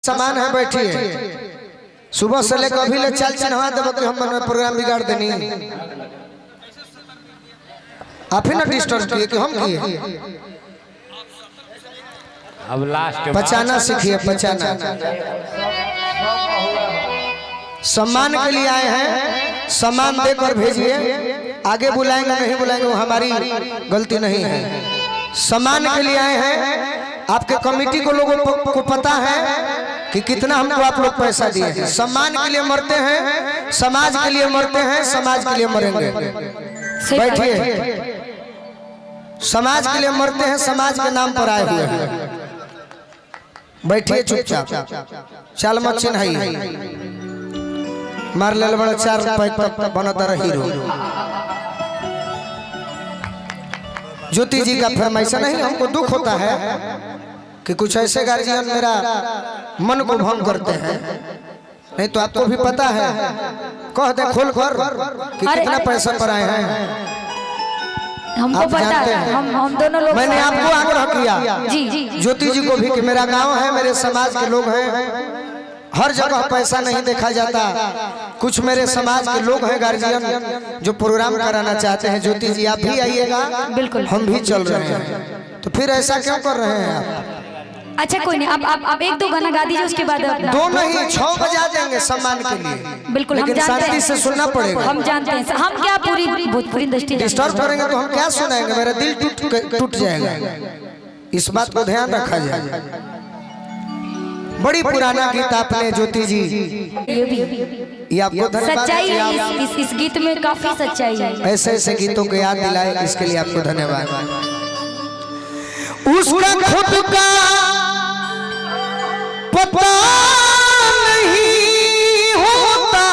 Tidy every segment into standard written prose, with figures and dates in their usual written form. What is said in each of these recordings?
सामान है बैठिए सुबह से लेकर अभी ले चाल चिन्हवा देव कि हम प्रोग्राम बिगाड़ देनी आप ही ना डिस्टर्ब किए कि हम किए। अब लास्ट पचाना सीखिए पचाना। सम्मान के लिए आए हैं, सम्मान देकर भेजिए। आगे बुलाएंगे नहीं बुलाएंगे वो हमारी गलती नहीं है। सम्मान के लिए आए हैं। आपके कमेटी को लोगों को पता है कि कितना हमको आप लोग पैसा दिए हैं। सम्मान के लिए मरते हैं, समाज के लिए मरते हैं, समाज के लिए मरेंगे। बैठिए। समाज के लिए मरते हैं, समाज के नाम पर आए हुए हैं। बैठिए चुपचाप, चाल मत चिन्हाइए। मार ले बड़ा 4 रुपए तक बनता रहा हीरो। ज्योति जी का फरमाइश नहीं, हमको दुख होता है कि कुछ ऐसे गार्जियन मेरा मन को भंग करते हैं। नहीं तो आपको भी पता है, कह दे खोल कर कि कितना पैसा पर आए हैं। हमको पता है, हम दोनों लोग। मैंने आपको आग्रह किया जी ज्योति जी को भी कि मेरा गांव है, मेरे समाज के लोग हैं, हर जगह पैसा नहीं देखा जाता। कुछ मेरे समाज के लोग हैं गार्जियन जो प्रोग्राम कराना चाहते हैं। ज्योति जी आप भी आइएगा, बिल्कुल हम भी चल रहे हैं। तो फिर ऐसा क्यों कर रहे हैं आप? अच्छा कोई नहीं, आप 1-2 गाना गा दीजिए, उसके बाद 2 नहीं 6 बजा देंगे सम्मान के लिए। बिल्कुल हम लेकिन जानते शांति हैं, से सुनना पड़ेगा। हम जानते हैं हम क्या पूरी भोजपुरी इंडस्ट्री डिस्टर्ब करेंगे तो हम क्या सुनाएंगे, मेरा दिल टूट जाएगा। इस बात को ध्यान रखा जाए। बड़ी पुराना गीत आपने ज्योति जी, ये आपको सच्चाई है। इस गीत में काफी सच्चाई है। ऐसे ऐसे गीतों को याद दिलाए, इसके लिए आपको धन्यवाद। उसका खुद का पता नहीं होता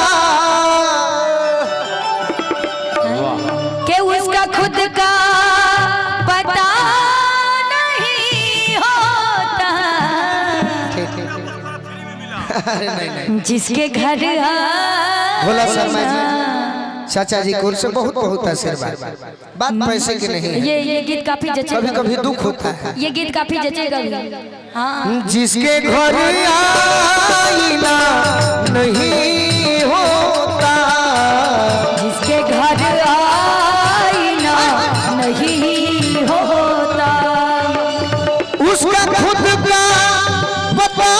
कि उसका खुद का पता नहीं होता। नहीं। जिसके घर भोला शर्मा जी, चाचा जी को से बहुत बहुत आशीर्वाद। बात पैसे की नहीं है। ये गीत काफी जचेगा। कभी कभी दुख होता है। ये गीत काफी जचेगा भी। हाँ। जिसके घर आईना नहीं होता, जिसके घर आईना नहीं होता, उसका खुद का पता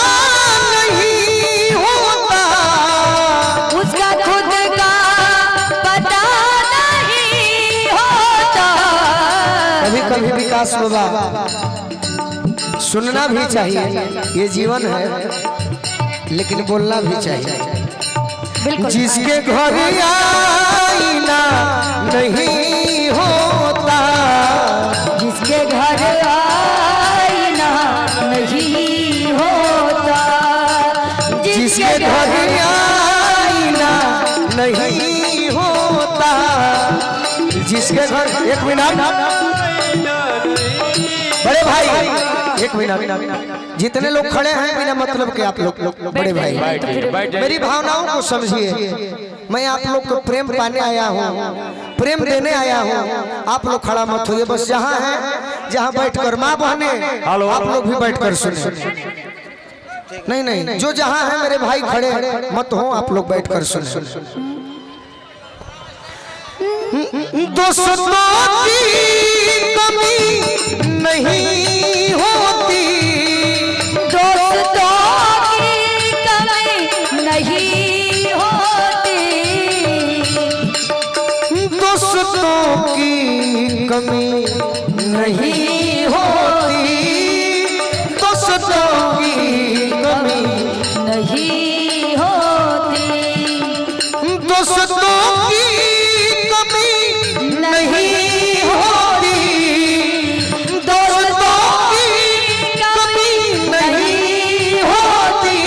नहीं होता, उसका खुद का पता नहीं होता। कभी कभी विकास बाबा सुनना भी चाहिए, ये जीवन है, लेकिन बोलना भी चाहिए। जिसके घर आईना नहीं होता, जिसके घर आईना नहीं होता, जिसके घर आईना नहीं होता, जिसके घर। 1 मिनट बड़े भाई, 1 मिनट। जितने लोग खड़े हैं बिना मतलब के आप लोग बड़े भाई, मेरी भावनाओं को समझिए। मैं आप लोग को प्रेम पाने आया हूँ, प्रेम देने आया हूँ। आप लोग खड़ा मत होइए, बस जहाँ है जहाँ बैठकर, माँ बहने आप लोग भी बैठकर सुने। नहीं, जो जहाँ है मेरे भाई खड़े मत हो, आप लोग बैठकर सुने। दोस्तों की कमी नहीं होती, दोस्तों की कमी नहीं होती, दोस्तों की कमी नहीं होती, दोस्तों की कमी नहीं होती, दोस्तों की कमी नहीं होती, दोस्तों की कमी नहीं होती।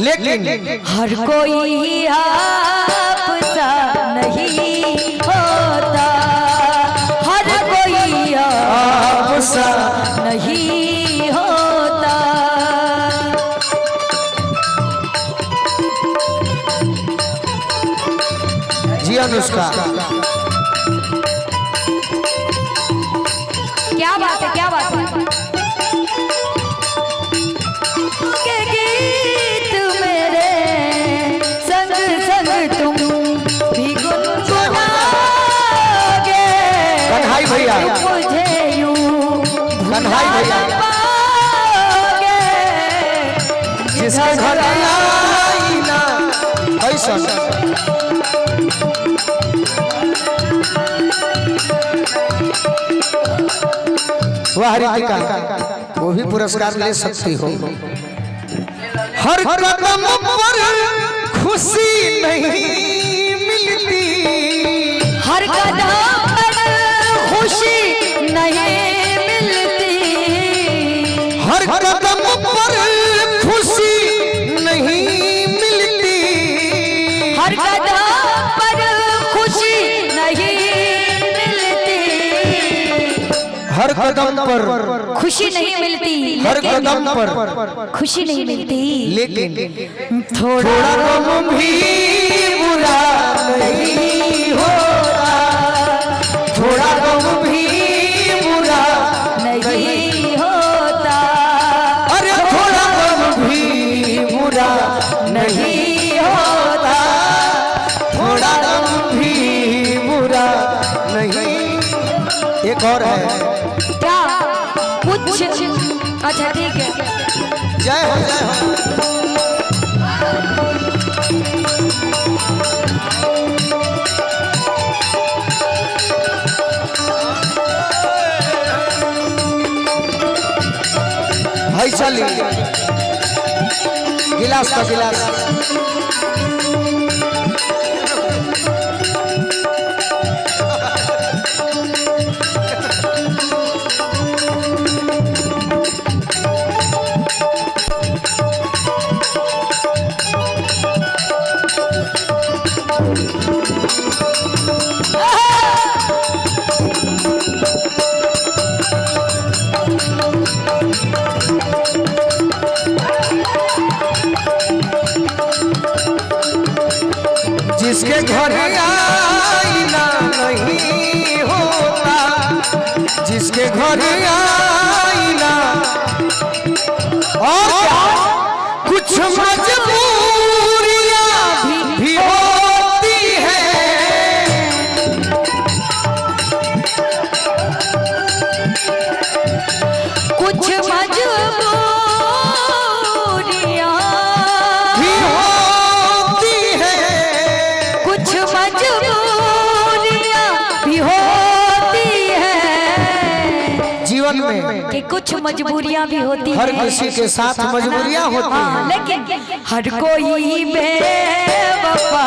लेकिन हर कोई आपसा नहीं होता, हर कोई आपसा नहीं होता। जी अनुष्का, क्या बात है, क्या बात है। जिसके घर आई ना ऐसा वाह रितिका वो भी पुरस्कार ले सकती हो। हर कदम पर खुशी नहीं मिलती, हर कदम पर खुशी नहीं मिलती, हर कदम पर खुशी नहीं मिलती, हर कदम पर खुशी नहीं मिलती, हर कदम पर खुशी नहीं मिलती, हर कदम पर खुशी नहीं मिलती, लेकिन थोड़ा गम भी बुरा नहीं होता, थोड़ा गम भी बुरा नहीं होता, अरे थोड़ा गम भी बुरा नहीं होता, थोड़ा गम भी बुरा नहीं। एक और है क्या कुछ अच्छा ठीक है। जय हो जय हो। भाई चलिए गिलास का गिलास जिसके घर आईना नहीं होता, जिसके घर आईना और क्या कुछ मजबूरियां भी होती हैं, कुछ मजबूरियां भी होती हैं, कुछ मजबूरियां भी होती हैं, जीवन में कि कुछ मजबूरियां भी होती हर हैं। किसी के साथ मजबूरियां होती हाँ, हैं, लेकिन हर कोई बेवफा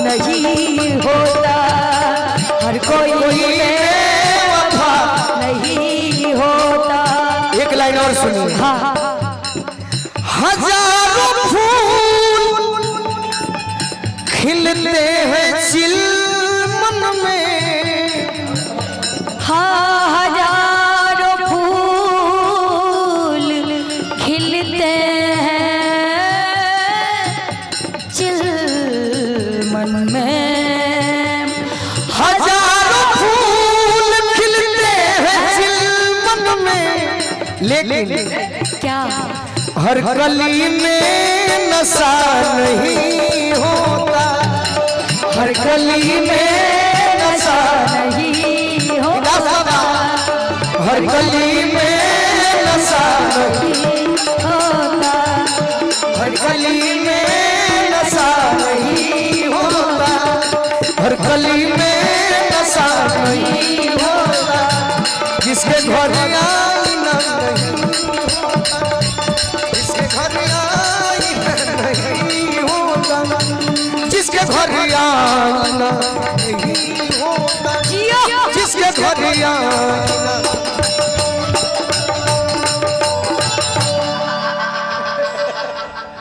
नहीं होता, हर कोई बेवफा नहीं होता। एक लाइन और सुनिए। हाँ हजारों फूल खिलते हैं चिलमन में, हाँ हजारों फूल खिलते हैं चिलमन में, हजारों फूल खिलते हैं चिलमन में, लेकिन क्या हर कली में नशा नहीं होता, हर कली में नशा नहीं होता, हर कली में नशा नहीं होता, हर कली में नशा नहीं होता, हर कली में नशा नहीं होता, जिसके घर आईना नहीं होता, जिसके घर आईना नहीं होता, जिसके घर आईना